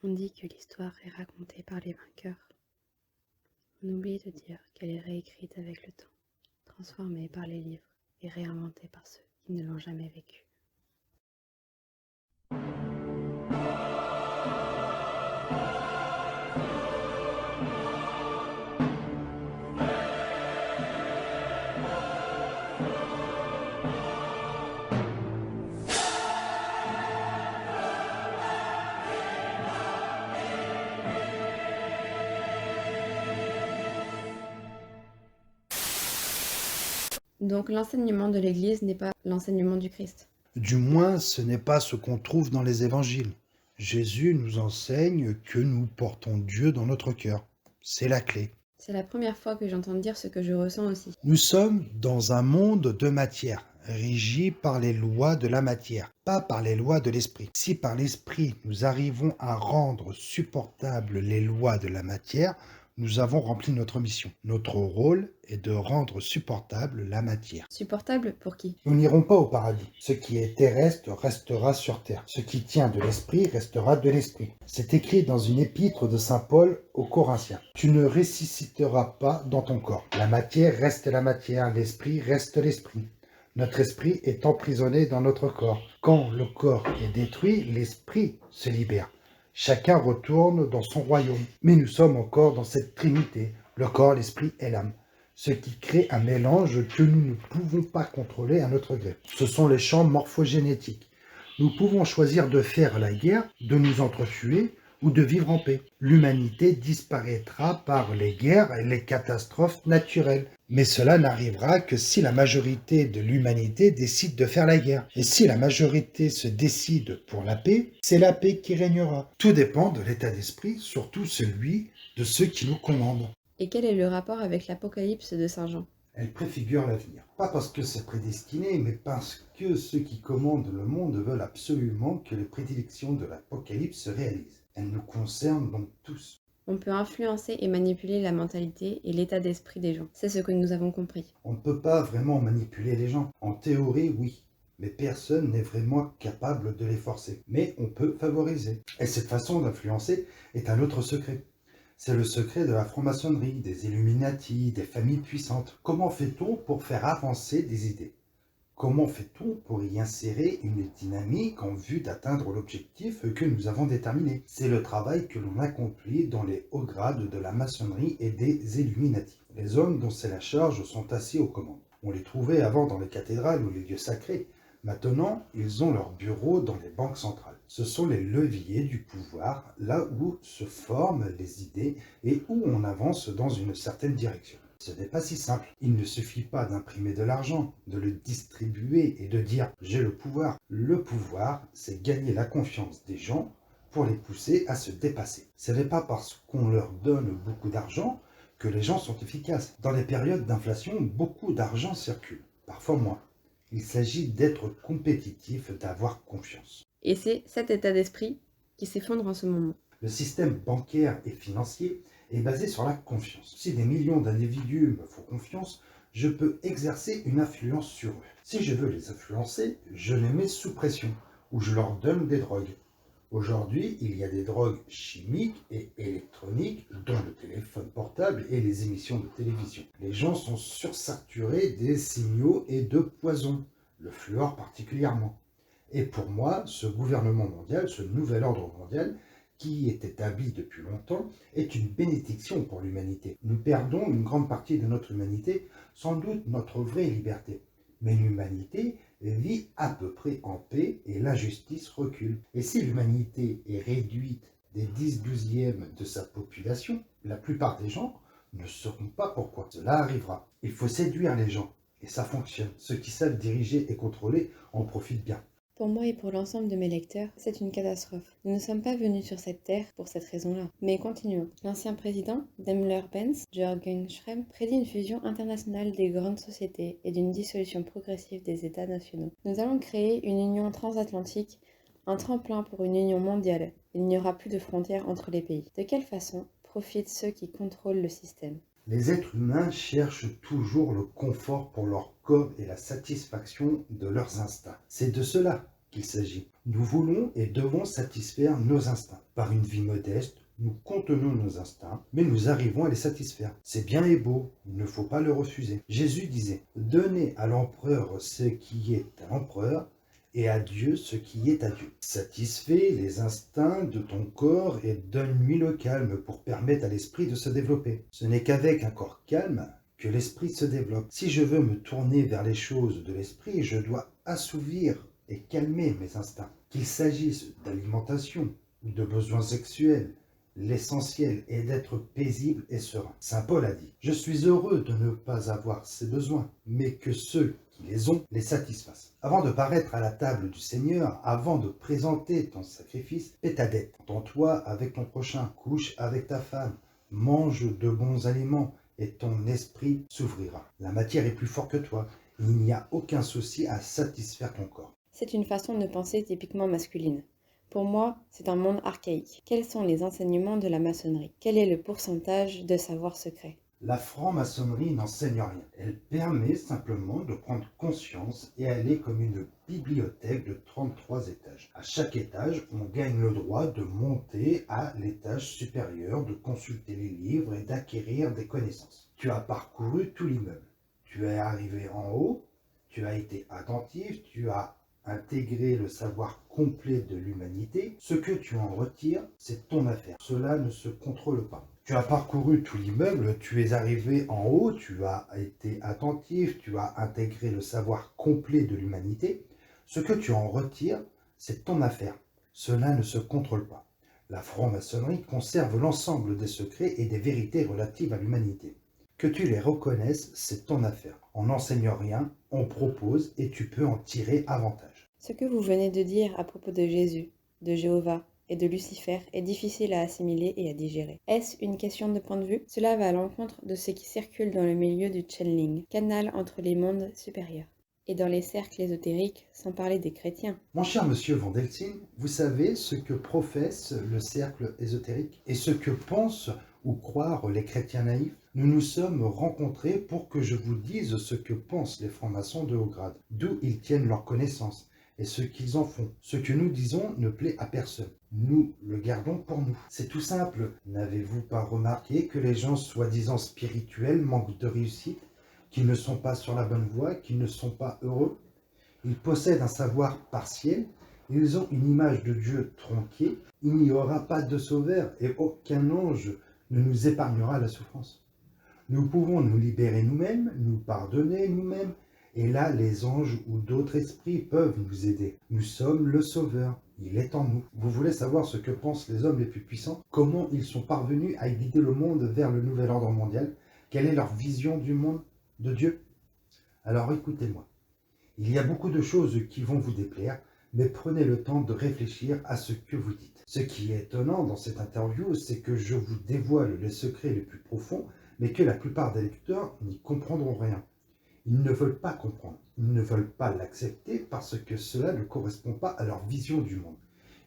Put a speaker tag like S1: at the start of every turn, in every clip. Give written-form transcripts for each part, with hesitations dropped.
S1: On dit que l'histoire est racontée par les vainqueurs. On oublie de dire qu'elle est réécrite avec le temps, transformée par les livres et réinventée par ceux qui ne l'ont jamais vécue. Donc l'enseignement de l'Église n'est pas l'enseignement du Christ.
S2: Du moins, ce n'est pas ce qu'on trouve dans les évangiles. Jésus nous enseigne que nous portons Dieu dans notre cœur. C'est la clé.
S1: C'est la première fois que j'entends dire ce que je ressens aussi.
S2: Nous sommes dans un monde de matière, régi par les lois de la matière, pas par les lois de l'esprit. Si par l'esprit nous arrivons à rendre supportables les lois de la matière, nous avons rempli notre mission. Notre rôle est de rendre supportable la matière.
S1: Supportable pour qui?
S2: Nous n'irons pas au paradis. Ce qui est terrestre restera sur terre. Ce qui tient de l'esprit restera de l'esprit. C'est écrit dans une épître de saint Paul aux Corinthiens. Tu ne ressusciteras pas dans ton corps. La matière reste la matière, l'esprit reste l'esprit. Notre esprit est emprisonné dans notre corps. Quand le corps est détruit, l'esprit se libère. Chacun retourne dans son royaume. Mais nous sommes encore dans cette trinité, le corps, l'esprit et l'âme. Ce qui crée un mélange que nous ne pouvons pas contrôler à notre gré. Ce sont les champs morphogénétiques. Nous pouvons choisir de faire la guerre, de nous entretuer ou de vivre en paix. L'humanité disparaîtra par les guerres et les catastrophes naturelles. Mais cela n'arrivera que si la majorité de l'humanité décide de faire la guerre. Et si la majorité se décide pour la paix, c'est la paix qui régnera. Tout dépend de l'état d'esprit, surtout celui de ceux qui nous commandent.
S1: Et quel est le rapport avec l'Apocalypse de Saint Jean?
S2: Elle préfigure l'avenir. Pas parce que c'est prédestiné, mais parce que ceux qui commandent le monde veulent absolument que les prédictions de l'Apocalypse se réalisent. Elles nous concernent donc tous.
S1: On peut influencer et manipuler la mentalité et l'état d'esprit des gens. C'est ce que nous avons compris.
S2: On ne peut pas vraiment manipuler les gens. En théorie, oui. Mais personne n'est vraiment capable de les forcer. Mais on peut favoriser. Et cette façon d'influencer est un autre secret. C'est le secret de la franc-maçonnerie, des Illuminati, des familles puissantes. Comment fait-on pour faire avancer des idées? Comment fait-on pour y insérer une dynamique en vue d'atteindre l'objectif que nous avons déterminé? C'est le travail que l'on accomplit dans les hauts grades de la maçonnerie et des Illuminati. Les hommes dont c'est la charge sont assis aux commandes. On les trouvait avant dans les cathédrales ou les lieux sacrés. Maintenant, ils ont leur bureau dans les banques centrales. Ce sont les leviers du pouvoir, là où se forment les idées et où on avance dans une certaine direction. Ce n'est pas si simple. Il ne suffit pas d'imprimer de l'argent, de le distribuer et de dire « j'ai le pouvoir ». Le pouvoir, c'est gagner la confiance des gens pour les pousser à se dépasser. Ce n'est pas parce qu'on leur donne beaucoup d'argent que les gens sont efficaces. Dans les périodes d'inflation, beaucoup d'argent circule, parfois moins. Il s'agit d'être compétitif, d'avoir confiance.
S1: Et c'est cet état d'esprit qui s'effondre en ce moment.
S2: Le système bancaire et financier est basé sur la confiance. Si des millions d'individus me font confiance, je peux exercer une influence sur eux. Si je veux les influencer, je les mets sous pression ou je leur donne des drogues. Aujourd'hui, il y a des drogues chimiques et électroniques, dont le téléphone portable et les émissions de télévision. Les gens sont sursaturés des signaux et de poisons, le fluor particulièrement. Et pour moi, ce gouvernement mondial, ce nouvel ordre mondial, qui est établi depuis longtemps, est une bénédiction pour l'humanité. Nous perdons une grande partie de notre humanité, sans doute notre vraie liberté. Mais l'humanité vit à peu près en paix et l'injustice recule. Et si l'humanité est réduite des 10/12e de sa population, la plupart des gens ne sauront pas pourquoi cela arrivera. Il faut séduire les gens, et ça fonctionne. Ceux qui savent diriger et contrôler en profitent bien.
S1: Pour moi et pour l'ensemble de mes lecteurs, c'est une catastrophe. Nous ne sommes pas venus sur cette terre pour cette raison-là. Mais continuons. L'ancien président, Daimler-Benz, Jürgen Schremm, prédit une fusion internationale des grandes sociétés et d'une dissolution progressive des États nationaux. Nous allons créer une union transatlantique, un tremplin pour une union mondiale. Il n'y aura plus de frontières entre les pays. De quelle façon profitent ceux qui contrôlent le système?
S2: Les êtres humains cherchent toujours le confort pour leur corps et la satisfaction de leurs instincts. C'est de cela qu'il s'agit. Nous voulons et devons satisfaire nos instincts. Par une vie modeste, nous contenons nos instincts, mais nous arrivons à les satisfaire. C'est bien et beau, il ne faut pas le refuser. Jésus disait, « Donnez à l'empereur ce qui est à l'empereur, et à Dieu ce qui est à Dieu. » Satisfais les instincts de ton corps et donne-lui le calme pour permettre à l'esprit de se développer. Ce n'est qu'avec un corps calme que l'esprit se développe. Si je veux me tourner vers les choses de l'esprit, je dois assouvir et calmer mes instincts. Qu'il s'agisse d'alimentation ou de besoins sexuels, l'essentiel est d'être paisible et serein. Saint Paul a dit, « Je suis heureux de ne pas avoir ces besoins, mais que ceux qui les ont les satisfassent. » Avant de paraître à la table du Seigneur, avant de présenter ton sacrifice, paie ta dette. Entends-toi avec ton prochain, couche avec ta femme, mange de bons aliments et ton esprit s'ouvrira. La matière est plus forte que toi. Il n'y a aucun souci à satisfaire ton corps.
S1: C'est une façon de penser typiquement masculine. Pour moi, c'est un monde archaïque. Quels sont les enseignements de la maçonnerie? Quel est le pourcentage de savoir secret?
S2: La franc-maçonnerie n'enseigne rien. Elle permet simplement de prendre conscience et elle est comme une bibliothèque de 33 étages. À chaque étage, on gagne le droit de monter à l'étage supérieur, de consulter les livres et d'acquérir des connaissances. Tu as parcouru tout l'immeuble. Tu es arrivé en haut, tu as été attentif, tu as intégré le savoir complet de l'humanité. Ce que tu en retires, c'est ton affaire. Cela ne se contrôle pas. Tu as parcouru tout l'immeuble, tu es arrivé en haut, tu as été attentif, tu as intégré le savoir complet de l'humanité. Ce que tu en retires, c'est ton affaire. Cela ne se contrôle pas. La franc-maçonnerie conserve l'ensemble des secrets et des vérités relatives à l'humanité. Que tu les reconnaisses, c'est ton affaire. On n'enseigne rien, on propose et tu peux en tirer avantage.
S1: Ce que vous venez de dire à propos de Jésus, de Jéhovah et de Lucifer est difficile à assimiler et à digérer. Est-ce une question de point de vue? Cela va à l'encontre de ce qui circule dans le milieu du channeling, canal entre les mondes supérieurs, et dans les cercles ésotériques, sans parler des chrétiens.
S2: Mon cher monsieur Van Delsin, vous savez ce que professe le cercle ésotérique et ce que pensent ou croire les chrétiens naïfs? Nous nous sommes rencontrés pour que je vous dise ce que pensent les francs-maçons de haut grade, d'où ils tiennent leur connaissance et ce qu'ils en font. Ce que nous disons ne plaît à personne. Nous le gardons pour nous. C'est tout simple. N'avez-vous pas remarqué que les gens soi-disant spirituels manquent de réussite, qu'ils ne sont pas sur la bonne voie, qu'ils ne sont pas heureux? Ils possèdent un savoir partiel, ils ont une image de Dieu tronquée, il n'y aura pas de sauveur et aucun ange ne nous épargnera la souffrance. Nous pouvons nous libérer nous-mêmes, nous pardonner nous-mêmes, et là les anges ou d'autres esprits peuvent nous aider. Nous sommes le sauveur, il est en nous. Vous voulez savoir ce que pensent les hommes les plus puissants? Comment ils sont parvenus à guider le monde vers le nouvel ordre mondial? Quelle est leur vision du monde, de Dieu? Alors écoutez-moi. Il y a beaucoup de choses qui vont vous déplaire, mais prenez le temps de réfléchir à ce que vous dites. Ce qui est étonnant dans cette interview, c'est que je vous dévoile les secrets les plus profonds, mais que la plupart des lecteurs n'y comprendront rien. Ils ne veulent pas comprendre, ils ne veulent pas l'accepter parce que cela ne correspond pas à leur vision du monde.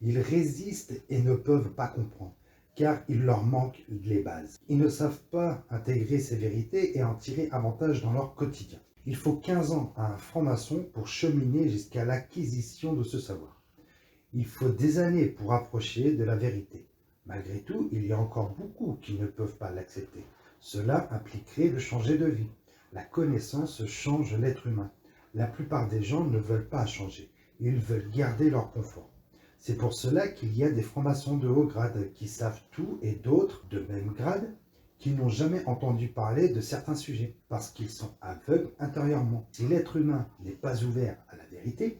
S2: Ils résistent et ne peuvent pas comprendre, car il leur manque les bases. Ils ne savent pas intégrer ces vérités et en tirer avantage dans leur quotidien. Il faut 15 ans à un franc-maçon pour cheminer jusqu'à l'acquisition de ce savoir. Il faut des années pour approcher de la vérité. Malgré tout, il y a encore beaucoup qui ne peuvent pas l'accepter. Cela impliquerait de changer de vie. La connaissance change l'être humain. La plupart des gens ne veulent pas changer. Ils veulent garder leur confort. C'est pour cela qu'il y a des francs-maçons de haut grade qui savent tout et d'autres de même grade qui n'ont jamais entendu parler de certains sujets, parce qu'ils sont aveugles intérieurement. Si l'être humain n'est pas ouvert à la vérité,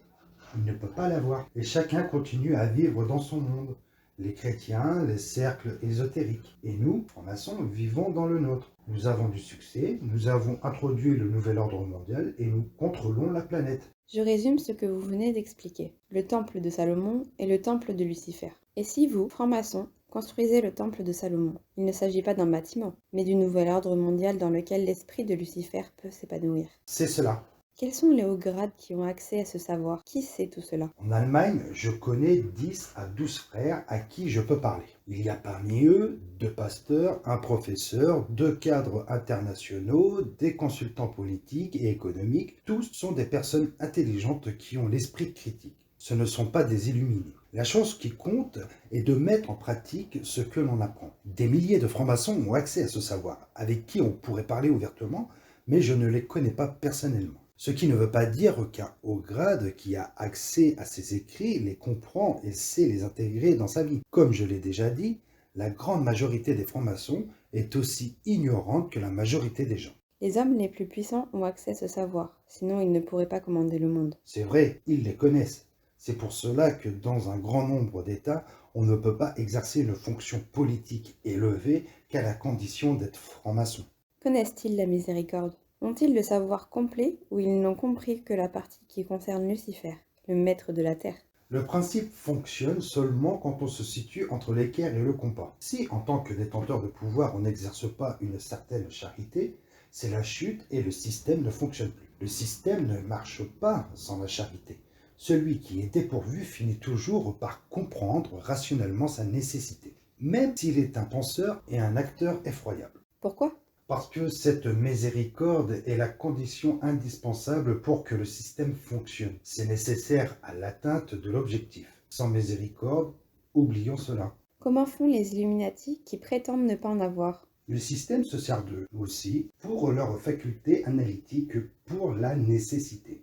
S2: il ne peut pas la voir. Et chacun continue à vivre dans son monde. Les chrétiens, les cercles ésotériques. Et nous, francs-maçons, vivons dans le nôtre. Nous avons du succès, nous avons introduit le nouvel ordre mondial et nous contrôlons la planète.
S1: Je résume ce que vous venez d'expliquer. Le temple de Salomon et le temple de Lucifer. Et si vous, francs-maçons, construisez le temple de Salomon, il ne s'agit pas d'un bâtiment, mais du nouvel ordre mondial dans lequel l'esprit de Lucifer peut s'épanouir.
S2: C'est cela.
S1: Quels sont les hauts grades qui ont accès à ce savoir? Qui sait tout cela?
S2: En Allemagne, je connais 10 à 12 frères à qui je peux parler. Il y a parmi eux 2 pasteurs, un professeur, 2 cadres internationaux, des consultants politiques et économiques. Tous sont des personnes intelligentes qui ont l'esprit critique. Ce ne sont pas des illuminés. La chose qui compte est de mettre en pratique ce que l'on apprend. Des milliers de francs-maçons ont accès à ce savoir, avec qui on pourrait parler ouvertement, mais je ne les connais pas personnellement. Ce qui ne veut pas dire qu'un haut grade qui a accès à ces écrits les comprend et sait les intégrer dans sa vie. Comme je l'ai déjà dit, la grande majorité des francs-maçons est aussi ignorante que la majorité des gens.
S1: Les hommes les plus puissants ont accès à ce savoir, sinon ils ne pourraient pas commander le monde.
S2: C'est vrai, ils les connaissent. C'est pour cela que dans un grand nombre d'États, on ne peut pas exercer une fonction politique élevée qu'à la condition d'être franc-maçon.
S1: Connaissent-ils la miséricorde? Ont-ils le savoir complet ou ils n'ont compris que la partie qui concerne Lucifer, le maître de la terre?
S2: Le principe fonctionne seulement quand on se situe entre l'équerre et le compas. Si, en tant que détenteur de pouvoir, on n'exerce pas une certaine charité, c'est la chute et le système ne fonctionne plus. Le système ne marche pas sans la charité. Celui qui est dépourvu finit toujours par comprendre rationnellement sa nécessité, même s'il est un penseur et un acteur effroyable.
S1: Pourquoi?
S2: Parce que cette miséricorde est la condition indispensable pour que le système fonctionne. C'est nécessaire à l'atteinte de l'objectif. Sans miséricorde, oublions cela.
S1: Comment font les Illuminati qui prétendent ne pas en avoir?
S2: Le système se sert d'eux aussi pour leur faculté analytique, pour la nécessité.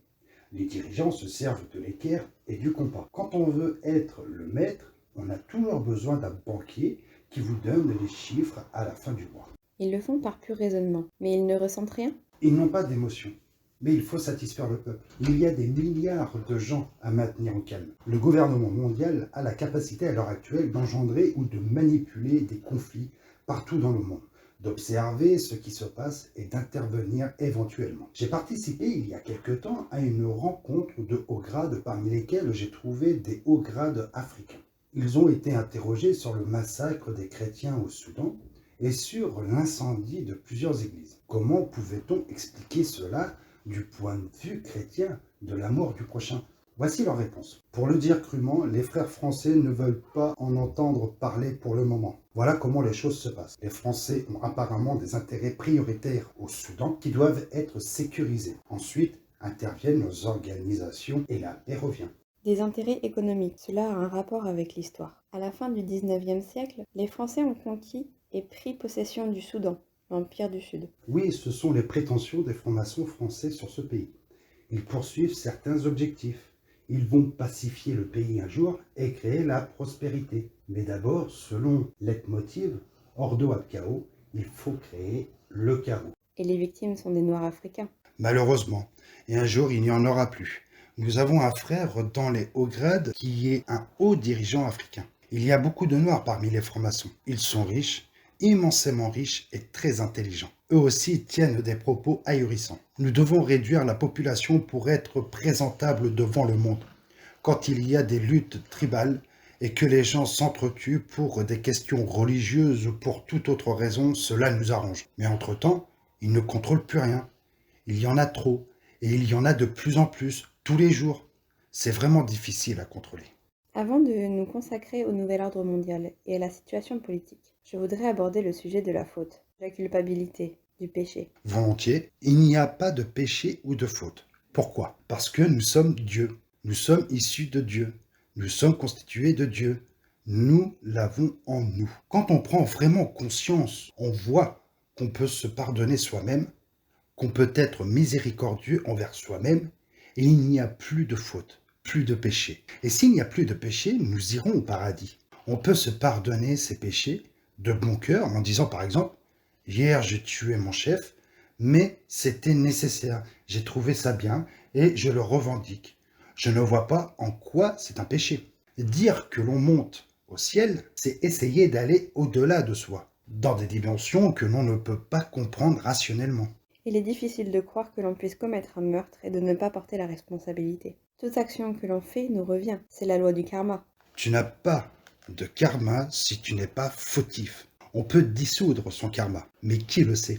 S2: Les dirigeants se servent de l'équerre et du compas. Quand on veut être le maître, on a toujours besoin d'un banquier qui vous donne les chiffres à la fin du mois.
S1: Ils le font par pur raisonnement, mais ils ne ressentent rien?
S2: Ils n'ont pas d'émotion, mais il faut satisfaire le peuple. Il y a des milliards de gens à maintenir au calme. Le gouvernement mondial a la capacité à l'heure actuelle d'engendrer ou de manipuler des conflits partout dans le monde, d'observer ce qui se passe et d'intervenir éventuellement. J'ai participé il y a quelque temps à une rencontre de hauts grades parmi lesquels j'ai trouvé des hauts grades africains. Ils ont été interrogés sur le massacre des chrétiens au Soudan et sur l'incendie de plusieurs églises. Comment pouvait-on expliquer cela du point de vue chrétien de la mort du prochain? Voici leur réponse. Pour le dire crûment, les frères français ne veulent pas en entendre parler pour le moment. Voilà comment les choses se passent. Les Français ont apparemment des intérêts prioritaires au Soudan qui doivent être sécurisés. Ensuite interviennent nos organisations et la paix revient.
S1: Des intérêts économiques, cela a un rapport avec l'histoire. À la fin du 19e siècle, les Français ont conquis et pris possession du Soudan, l'Empire du Sud.
S2: Oui, ce sont les prétentions des francs-maçons français sur ce pays. Ils poursuivent certains objectifs. Ils vont pacifier le pays un jour et créer la prospérité. Mais d'abord, selon leitmotiv, ordo ad chaos, il faut créer le chaos.
S1: Et les victimes sont des Noirs africains.
S2: Malheureusement, et un jour il n'y en aura plus. Nous avons un frère dans les hauts grades qui est un haut dirigeant africain. Il y a beaucoup de Noirs parmi les francs-maçons. Ils sont riches, immensément riches et très intelligents. Eux aussi tiennent des propos ahurissants. Nous devons réduire la population pour être présentable devant le monde. Quand il y a des luttes tribales et que les gens s'entretuent pour des questions religieuses ou pour toute autre raison, cela nous arrange. Mais entre-temps, ils ne contrôlent plus rien. Il y en a trop, et il y en a de plus en plus, tous les jours. C'est vraiment difficile à contrôler.
S1: Avant de nous consacrer au nouvel ordre mondial et à la situation politique, je voudrais aborder le sujet de la faute, de la culpabilité, du péché.
S2: Volontiers, il n'y a pas de péché ou de faute. Pourquoi? Parce que nous sommes Dieu. Nous sommes issus de Dieu. Nous sommes constitués de Dieu. Nous l'avons en nous. Quand on prend vraiment conscience, on voit qu'on peut se pardonner soi-même, qu'on peut être miséricordieux envers soi-même, et il n'y a plus de faute, plus de péché. Et s'il n'y a plus de péché, nous irons au paradis. On peut se pardonner ses péchés de bon cœur en disant par exemple « Hier j'ai tué mon chef, mais c'était nécessaire, j'ai trouvé ça bien et je le revendique. Je ne vois pas en quoi c'est un péché. » Dire que l'on monte au ciel, c'est essayer d'aller au-delà de soi, dans des dimensions que l'on ne peut pas comprendre rationnellement.
S1: Il est difficile de croire que l'on puisse commettre un meurtre et de ne pas porter la responsabilité. Toute action que l'on fait nous revient, c'est la loi du karma.
S2: Tu n'as pas de karma si tu n'es pas fautif. On peut dissoudre son karma, mais qui le sait?